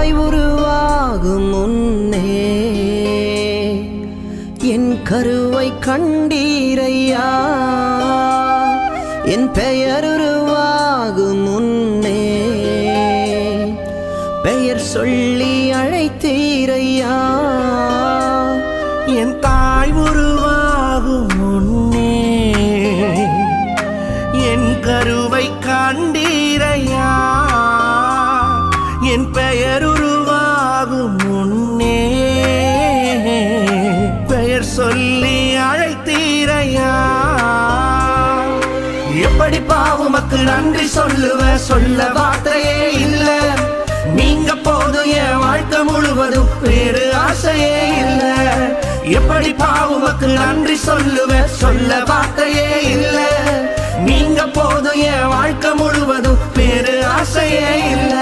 தாய் உருவாகும் முன்னே என் கருவை கண்டீரையா. என் பெயர் உருவாகும் முன்னே பெயர் சொல்லி அழைத்தீரையா. என் தாய் உருவாகும் முன்னே என் கருவை கண்டீரையா. என் பெயர் உருவாகும் முன்னே பெயர் சொல்லி அழைத்தீரையா. எப்படி பாவுமக்கு நன்றி சொல்லுவ, சொல்ல வார்த்தையே இல்ல. நீங்க போதும் என் வாழ்க்கை முழுவதும் வேறு ஆசையே இல்ல. எப்படி பாவுமக்கு நன்றி சொல்லுவ, சொல்ல வார்த்தையே இல்ல. நீங்க போதும் என் வாழ்க்கை முழுவதும் வேறு ஆசையே இல்ல.